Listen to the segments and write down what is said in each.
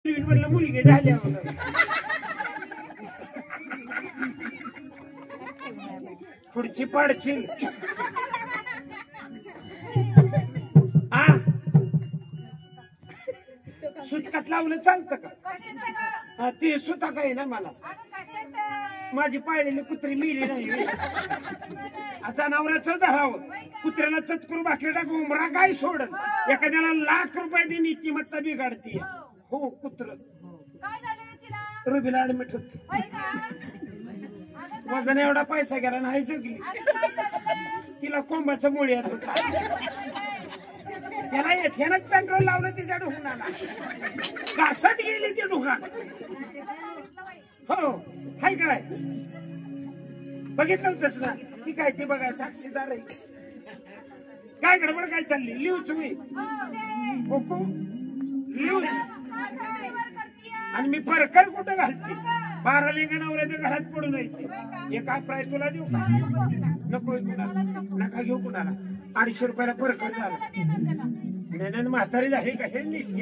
म्हणलं मुलगी झाल्या पुढची पाडची सुतकात लावलं चालतं का? ते सुता काय ना मला माझी पाळलेली कुत्री मिली नाही आता नवऱ्याचं धरावं कुत्र्याला चतकुर भाकरी टाकून उमरा काय सोडल एखाद्याला ₹1,00,000 दे नीतिमत्ता बिघडते हो कुत्र रुबीला ऍडमिट होती वजन एवढा पैसा गेला नाही जगली तिला कोंबाचं मुळ येत होता त्याला येथेनच पेट्रोल लावलं तिच्या ढुंगाला घासत गेली ती ढुंगा हो हाय काय बघितलं होतस ना ती काय ती बघा साक्षीदार आहे काय गडबड काय चालली लिहू तुम्ही कोको लिहू आणि मी परकर कुठं घालते 12 लिंगा नवऱ्याच्या घरात पडून येते एक प्राईस तुला देऊ का नको कुणाला नका घेऊ कुणाला ₹250 परकर झाला म्हातारी झाली कशा निसते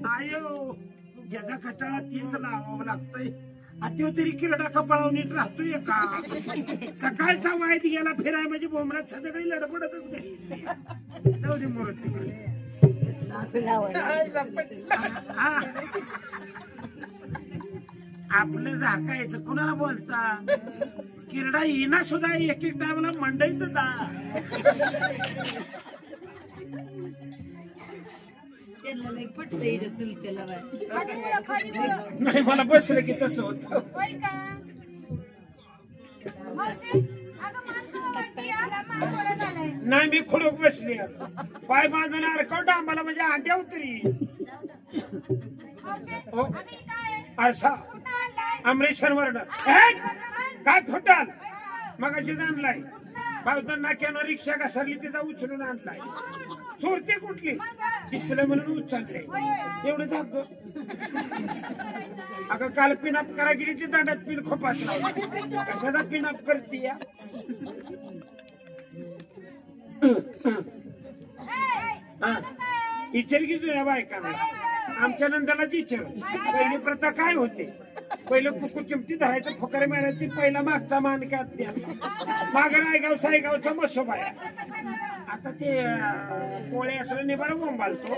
आयो ज्याचा खटाळा तीच लावावं लागतंय त्यो तरी किरडा कपाळावर नीट राहतोय का सकाळचा वाईट गेला फिराय म्हणजे बोमरात सगळी लडबडतच घरी जाऊ दे मोरत तिकडे आपलं झाकायचं कुणाला बोलता किरडा येणा सुद्धा एक टायमाला मंडईत नाही मला बसलं की तसं होत नाही मी खुडूक बसली पाय बांधून अडकवट आम्हाला म्हणजे अंड्या उतरी असा अमरेश्वर वरड काय खोटाल मगाशी आणलाय बावधन नाक्यानं रिक्षा घसरली तिचा उचलून आणलाय चोरते कुठली दिसलं म्हणून उचलले एवढं जाग अगं काल पिनअप करा गेली ती दांडात पिन खोपास लावली कशाचा पिनअप करते या विचार की जुन्या बायकांना आमच्या नंदालाच विचार पहिली प्रथा काय होते पहिलं कुकू चिमटी धरायचं फुकारे मारायची पहिला मागचा मानकात द्यायचा माग रायगाव सायगावचा मसोबा आता ते पोळे असं निबार बोंबालतो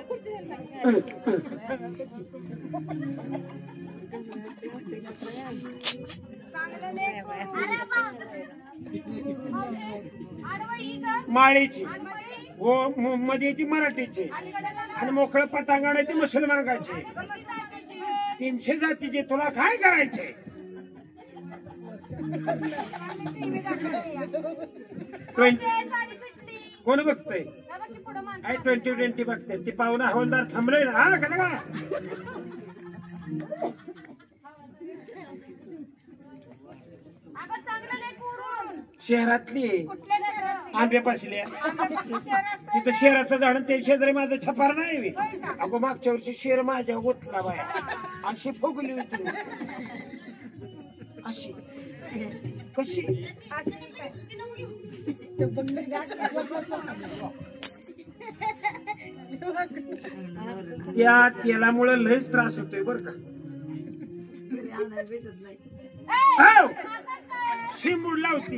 माळीची हो मध्ये ती मराठीची आणि मोकळं पटांगण आहे ती मुसलमानाची 300 जातीचे तुला काय करायचे कोण बघतय 2020 बघते ती पाहुणा हवालदार थांबलोय ना हा कसं का शहरातली आंब्यापासल्या तिथं शेराचं झाड ते शेजारी माझं छपार नाही अगो मागच्या वर्षी शेर माझ्या गोतला बाया अशी फुगली होती अशी कशी त्या तेलामुळे लयच त्रास होतोय बर का शिमूड लावती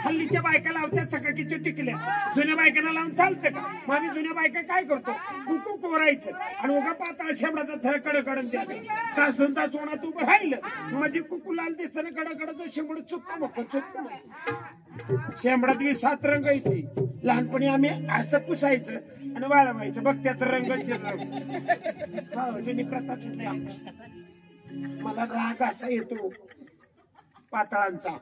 हल्लीच्या बायका लावत्या चकाकीच्या टिकल्या जुन्या बायकांना लावून चालतं का मग आम्ही जुन्या बायका काय करतो कुकू कोरायचं आणि उगा पाताळ शेंबडाचा थर कडकडून द्यायचं तास 2 तास उन्हात उभं राहिलं म्हणजे कुकू लाल दिसतं कडकडचं शेंबड चुक्क मग चुक्क शेंबडात 7 रंग येते लहानपणी आम्ही असं पुसायचं आणि वाळवायचं बघ त्यात रंगाचे रंग जुनी प्रथाच होते मला राग असा येतो पातळांचा